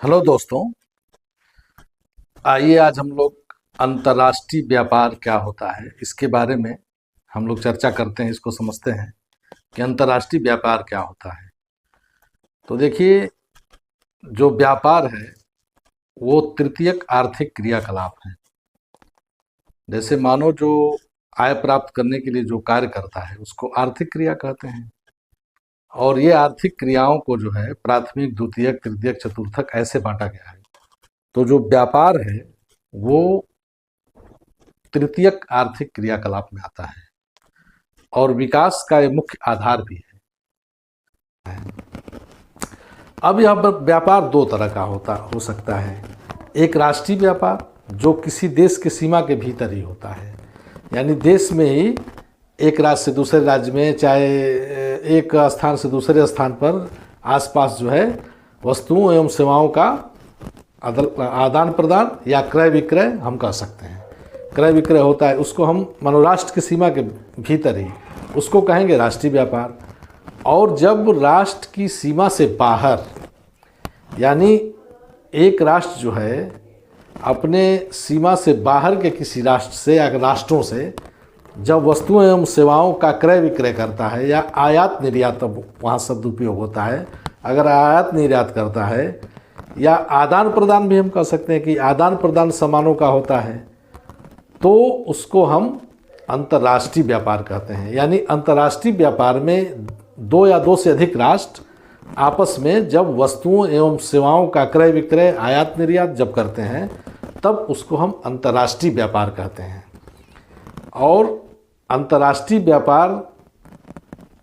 Hello दोस्तों। आइए आज हम लोग अंतर्राष्ट्रीय व्यापार क्या होता है इसके बारे में हम लोग चर्चा करते हैं। इसको समझते हैं कि अंतर्राष्ट्रीय व्यापार क्या होता है। तो देखिए, जो व्यापार है वो तृतीयक आर्थिक क्रियाकलाप है। जैसे मानो जो आय प्राप्त करने के लिए जो कार्य करता है उसको आर्थिक क्रिया कहते हैं। और ये आर्थिक क्रियाओं को जो है प्राथमिक, द्वितीयक, तृतीयक, चतुर्थक ऐसे बांटा गया है। तो जो व्यापार है वो तृतीयक आर्थिक क्रियाकलाप में आता है और विकास का ये मुख्य आधार भी है। अब यह व्यापार दो तरह का हो सकता है। एक राष्ट्रीय व्यापार जो किसी देश की सीमा के भीतर ही होता है, यानी देश में ही एक राज्य से दूसरे राज्य में, चाहे एक स्थान से दूसरे स्थान पर आसपास जो है वस्तुओं एवं सेवाओं का आदान प्रदान या क्रय विक्रय हम कह सकते हैं। क्रय विक्रय होता है, उसको हम मनोराष्ट्र की सीमा के भीतर ही उसको कहेंगे राष्ट्रीय व्यापार। और जब राष्ट्र की सीमा से बाहर, यानी एक राष्ट्र जो है अपने सीमा से बाहर के किसी राष्ट्र से या राष्ट्रों से जब वस्तुओं एवं सेवाओं का क्रय विक्रय करता है या आयात निर्यात, वहाँ शब्द उपयोग होता है, अगर आयात निर्यात करता है या आदान प्रदान भी हम कह सकते हैं कि आदान प्रदान सामानों का होता है, तो उसको हम अंतर्राष्ट्रीय व्यापार कहते हैं। यानी अंतर्राष्ट्रीय व्यापार में दो या दो से अधिक राष्ट्र आपस में जब वस्तुओं एवं सेवाओं का क्रय विक्रय, आयात निर्यात जब करते हैं तब उसको हम अंतर्राष्ट्रीय व्यापार कहते हैं। और अंतर्राष्ट्रीय व्यापार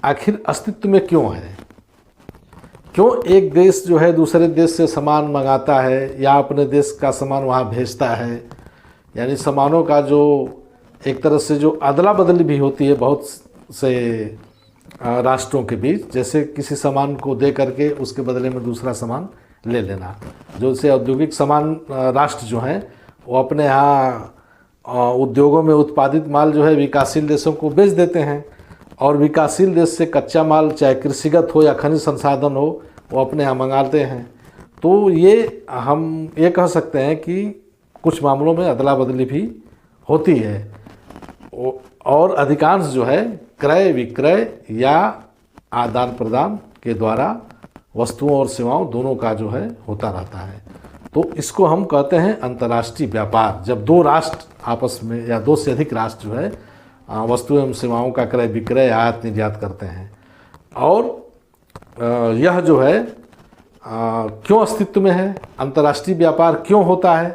आखिर अस्तित्व में क्यों है? क्यों एक देश जो है दूसरे देश से सामान मंगाता है या अपने देश का सामान वहाँ भेजता है? यानी सामानों का जो एक तरह से जो अदला बदली भी होती है बहुत से राष्ट्रों के बीच, जैसे किसी सामान को दे करके उसके बदले में दूसरा सामान ले लेना। जो से औद्योगिक सामान राष्ट्र जो हैं वो अपने यहाँ उद्योगों में उत्पादित माल जो है विकासशील देशों को बेच देते हैं, और विकासशील देश से कच्चा माल चाहे कृषिगत हो या खनिज संसाधन हो वो अपने यहाँ मंगाते हैं। तो ये हम ये कह सकते हैं कि कुछ मामलों में अदला बदली भी होती है और अधिकांश जो है क्रय विक्रय या आदान प्रदान के द्वारा वस्तुओं और सेवाओं दोनों का जो है होता रहता है। तो इसको हम कहते हैं अंतर्राष्ट्रीय व्यापार, जब दो राष्ट्र आपस में या दो से अधिक राष्ट्र जो है वस्तु एवं सेवाओं का क्रय विक्रय आयात निर्यात करते हैं। और यह जो है क्यों अस्तित्व में है, अंतर्राष्ट्रीय व्यापार क्यों होता है,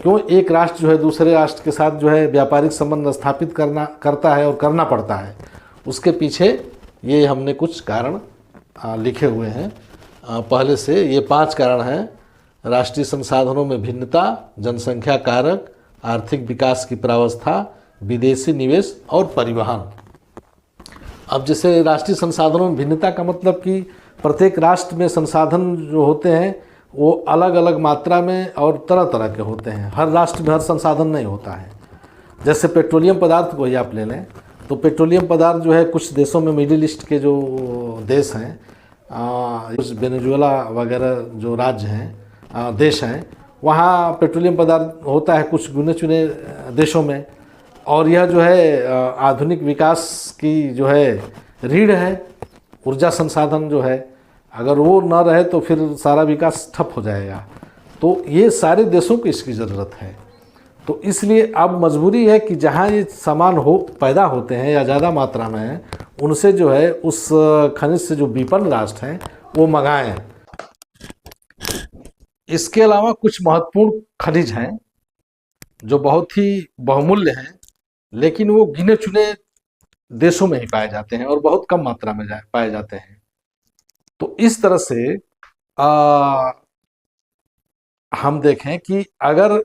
क्यों एक राष्ट्र जो है दूसरे राष्ट्र के साथ जो है व्यापारिक संबंध स्थापित करता है और करना पड़ता है, उसके पीछे ये हमने कुछ कारण लिखे हुए हैं पहले से। ये 5 कारण हैं: राष्ट्रीय संसाधनों में भिन्नता, जनसंख्या कारक, आर्थिक विकास की प्रावस्था, विदेशी निवेश और परिवहन। अब जैसे राष्ट्रीय संसाधनों में भिन्नता का मतलब कि प्रत्येक राष्ट्र में संसाधन जो होते हैं वो अलग अलग मात्रा में और तरह तरह के होते हैं। हर राष्ट्र में हर संसाधन नहीं होता है। जैसे पेट्रोलियम पदार्थ को ही आप ले लें तो पेट्रोलियम पदार्थ जो है कुछ देशों में, मिडिल ईस्ट के जो देश हैं, कुछ वेनेजुएला वगैरह जो राज्य हैं, देश हैं, वहाँ पेट्रोलियम पदार्थ होता है कुछ गिने चुने देशों में। और यह जो है आधुनिक विकास की जो है रीढ़ है। ऊर्जा संसाधन जो है अगर वो न रहे तो फिर सारा विकास ठप हो जाएगा। तो ये सारे देशों को इसकी ज़रूरत है। तो इसलिए अब मजबूरी है कि जहाँ ये सामान पैदा होते हैं या ज़्यादा मात्रा में है, उनसे जो है उस खनिज से जो विपन्न राष्ट्र हैं वो मंगाएं। इसके अलावा कुछ महत्वपूर्ण खनिज हैं जो बहुत ही बहुमूल्य हैं, लेकिन वो गिने चुने देशों में ही पाए जाते हैं और बहुत कम मात्रा में पाए जाते हैं। तो इस तरह से हम देखें कि अगर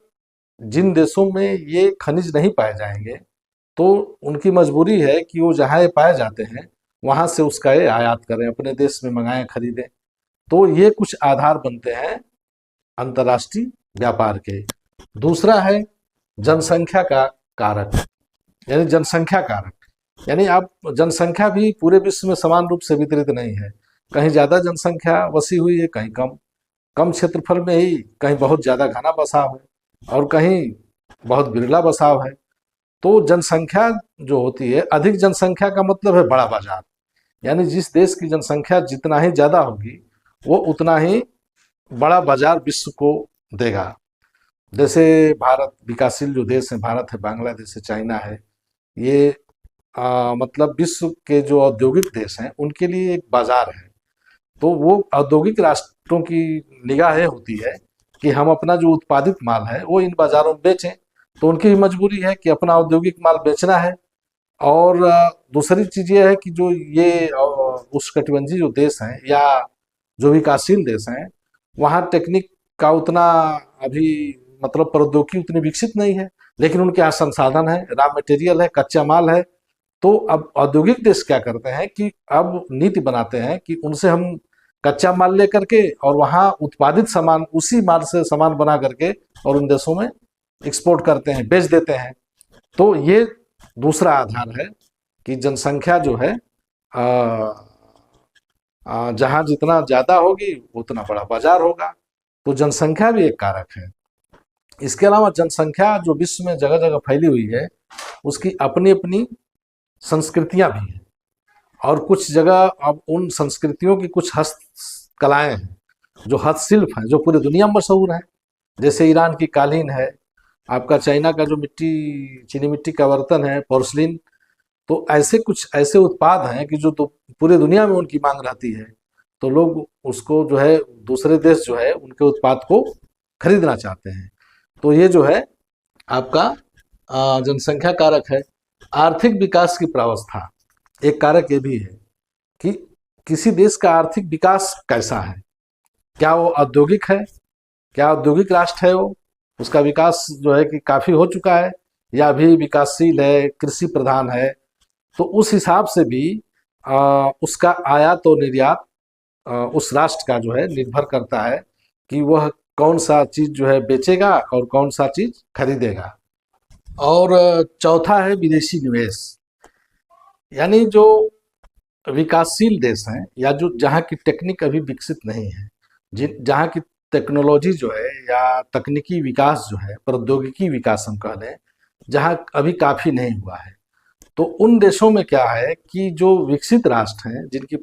जिन देशों में ये खनिज नहीं पाए जाएंगे तो उनकी मजबूरी है कि वो जहाँ ये पाए जाते हैं वहाँ से उसका ये आयात करें, अपने देश में मंगाएं, खरीदें। तो ये कुछ आधार बनते हैं अंतर्राष्ट्रीय व्यापार के। दूसरा है जनसंख्या का कारक, यानी जनसंख्या कारक, यानी आप जनसंख्या भी पूरे विश्व में समान रूप से वितरित नहीं है। कहीं ज़्यादा जनसंख्या वसी हुई है, कहीं कम। कम क्षेत्रफल में ही कहीं बहुत ज़्यादा घना बसाव है और कहीं बहुत बिरला बसाव है। तो जनसंख्या जो होती है, अधिक जनसंख्या का मतलब है बड़ा बाजार। यानी जिस देश की जनसंख्या जितना ही ज़्यादा होगी वो उतना ही बड़ा बाजार विश्व को देगा। जैसे भारत, विकासशील जो देश है, भारत है, बांग्लादेश है, चाइना है, ये मतलब विश्व के जो औद्योगिक देश हैं उनके लिए एक बाजार है। तो वो औद्योगिक राष्ट्रों की निगाहें होती है कि हम अपना जो उत्पादित माल है वो इन बाजारों में बेचें। तो उनकी भी मजबूरी है कि अपना औद्योगिक माल बेचना है। और दूसरी चीज़ ये है कि जो ये उष्णकटिबंधीय जो देश हैं या जो विकासशील देश हैं, वहाँ टेक्निक का उतना अभी मतलब प्रौद्योगिकी उतनी विकसित नहीं है, लेकिन उनके यहाँ संसाधन है, रॉ मटेरियल है, कच्चा माल है। तो अब औद्योगिक देश क्या करते हैं कि अब नीति बनाते हैं कि उनसे हम कच्चा माल लेकर के और वहाँ उत्पादित सामान, उसी माल से सामान बना करके और उन देशों में एक्सपोर्ट करते हैं, बेच देते हैं। तो ये दूसरा आधार है कि जनसंख्या जो है जहाँ जितना ज़्यादा होगी उतना बड़ा बाजार होगा। तो जनसंख्या भी एक कारक है। इसके अलावा जनसंख्या जो विश्व में जगह जगह फैली हुई है, उसकी अपनी अपनी संस्कृतियां भी हैं। और कुछ जगह अब उन संस्कृतियों की कुछ हस्तकलाएं हैं, जो हस्तशिल्प हैं, जो पूरी दुनिया में मशहूर हैं। जैसे ईरान की कालीन है, आपका चाइना का जो मिट्टी, चीनी मिट्टी का बर्तन है, पोर्सलिन। तो ऐसे कुछ ऐसे उत्पाद हैं कि जो तो पूरी दुनिया में उनकी मांग रहती है, तो लोग उसको जो है, दूसरे देश जो है उनके उत्पाद को खरीदना चाहते हैं। तो ये जो है आपका जनसंख्या कारक है। आर्थिक विकास की प्रावस्था एक कारक ये भी है कि किसी देश का आर्थिक विकास कैसा है, क्या वो औद्योगिक है, क्या औद्योगिक राष्ट्र है, वो उसका विकास जो है कि काफ़ी हो चुका है या अभी विकासशील है, कृषि प्रधान है। तो उस हिसाब से भी उसका आयात और निर्यात उस राष्ट्र का जो है निर्भर करता है कि वह कौन सा चीज़ जो है बेचेगा और कौन सा चीज़ खरीदेगा। और चौथा है विदेशी निवेश। यानी जो विकासशील देश हैं या जो जहाँ की टेक्निक अभी विकसित नहीं है, जिन जहाँ की टेक्नोलॉजी जो है या तकनीकी विकास जो है, प्रौद्योगिकी विकास हम कह लें, जहाँ अभी काफ़ी नहीं हुआ है, तो उन देशों में क्या है कि जो विकसित राष्ट्र हैं, जिनकी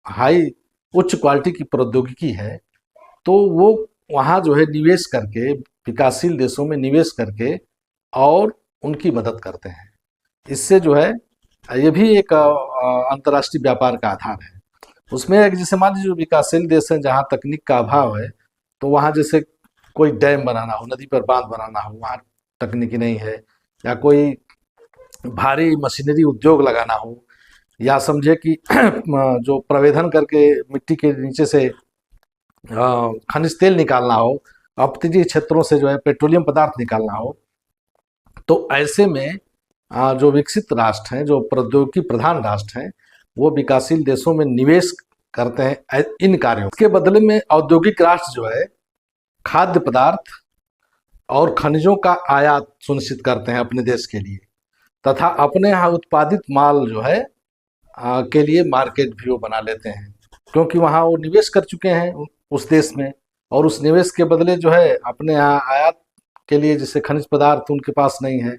हाई उच्च क्वालिटी की प्रौद्योगिकी है, तो वो वहाँ जो है निवेश करके, विकासशील देशों में निवेश करके और उनकी मदद करते हैं। इससे जो है ये भी एक अंतर्राष्ट्रीय व्यापार का आधार है। उसमें एक जैसे मान लीजिए जो विकासशील देश हैं जहाँ तकनीक का अभाव है, तो वहाँ जैसे कोई डैम बनाना हो, नदी पर बांध बनाना हो, वहाँ तकनीकी नहीं है, या कोई भारी मशीनरी उद्योग लगाना हो, या समझे कि जो प्रवेधन करके मिट्टी के नीचे से खनिज तेल निकालना हो, अपतटीय क्षेत्रों से जो है पेट्रोलियम पदार्थ निकालना हो, तो ऐसे में जो विकसित राष्ट्र हैं, जो प्रौद्योगिकी प्रधान राष्ट्र हैं, वो विकासशील देशों में निवेश करते हैं इन कार्यों के बदले में। औद्योगिक राष्ट्र जो है खाद्य पदार्थ और खनिजों का आयात सुनिश्चित करते हैं अपने देश के लिए, तथा अपने यहाँ उत्पादित माल जो है के लिए मार्केट भी वो बना लेते हैं, क्योंकि वहाँ वो निवेश कर चुके हैं उस देश में, और उस निवेश के बदले जो है अपने यहाँ आयात के लिए, जैसे खनिज पदार्थ उनके पास नहीं है,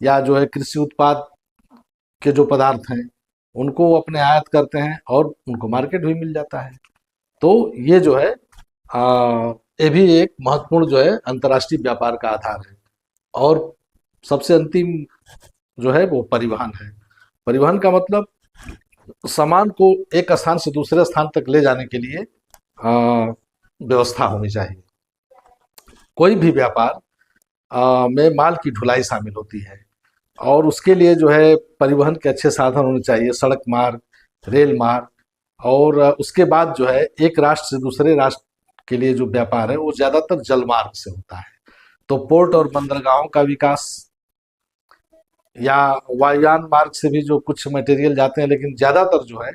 या जो है कृषि उत्पाद के जो पदार्थ हैं उनको वो अपने आयात करते हैं और उनको मार्केट भी मिल जाता है। तो ये जो है ये भी एक महत्वपूर्ण जो है अंतर्राष्ट्रीय व्यापार का आधार है। और सबसे अंतिम जो है वो परिवहन है। परिवहन का मतलब सामान को एक स्थान से दूसरे स्थान तक ले जाने के लिए व्यवस्था होनी चाहिए। कोई भी व्यापार में माल की ढुलाई शामिल होती है, और उसके लिए जो है परिवहन के अच्छे साधन होने चाहिए, सड़क मार्ग, रेल मार्ग। और उसके बाद जो है एक राष्ट्र से दूसरे राष्ट्र के लिए जो व्यापार है वो ज़्यादातर जल मार्ग से होता है। तो पोर्ट और बंदरगाहों का विकास, या वायुयान मार्ग से भी जो कुछ मटेरियल जाते हैं, लेकिन ज़्यादातर जो है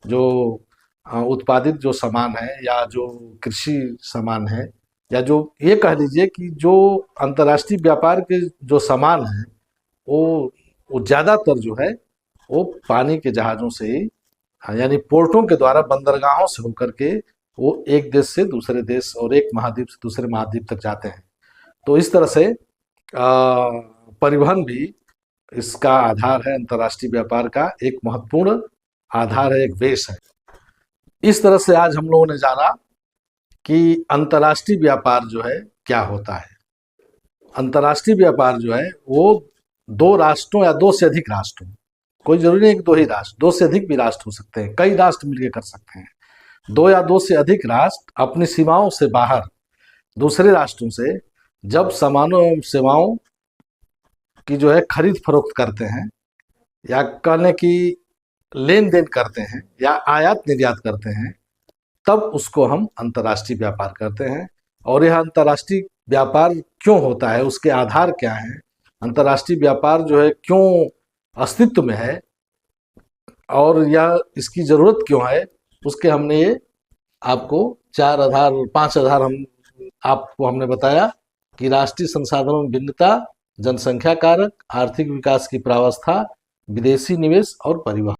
जो उत्पादित जो सामान है या जो कृषि सामान है, या जो ये कह लीजिए कि जो अंतर्राष्ट्रीय व्यापार के जो सामान हैं वो ज़्यादातर जो है वो पानी के जहाज़ों से ही, यानी पोर्टों के द्वारा, बंदरगाहों से होकर के वो एक देश से दूसरे देश और एक महाद्वीप से दूसरे महाद्वीप तक जाते हैं। तो इस तरह से परिवहन भी इसका आधार है, अंतर्राष्ट्रीय व्यापार का एक महत्वपूर्ण आधार है, एक बेस है। इस तरह से आज हम लोगों ने जाना कि अंतर्राष्ट्रीय व्यापार जो है क्या होता है। अंतर्राष्ट्रीय व्यापार जो है वो दो राष्ट्रों या दो से अधिक राष्ट्रों, कोई जरूरी नहीं कि दो ही राष्ट्र, दो से अधिक भी राष्ट्र हो सकते हैं, कई राष्ट्र मिलकर कर सकते हैं। दो या दो से अधिक राष्ट्र अपनी सीमाओं से बाहर दूसरे राष्ट्रों से जब सामानों एवं सेवाओं की जो है खरीद फरोख्त करते हैं, या कहने की लेन देन करते हैं, या आयात निर्यात करते हैं, तब उसको हम अंतर्राष्ट्रीय व्यापार करते हैं। और यह अंतर्राष्ट्रीय व्यापार क्यों होता है, उसके आधार क्या हैं, अंतर्राष्ट्रीय व्यापार जो है क्यों अस्तित्व में है और यह इसकी जरूरत क्यों है, उसके हमने ये आपको 5 आधार आपको हमने बताया कि राष्ट्रीय संसाधनों में भिन्नता, जनसंख्या कारक, आर्थिक विकास की प्रावस्था, विदेशी निवेश और परिवहन।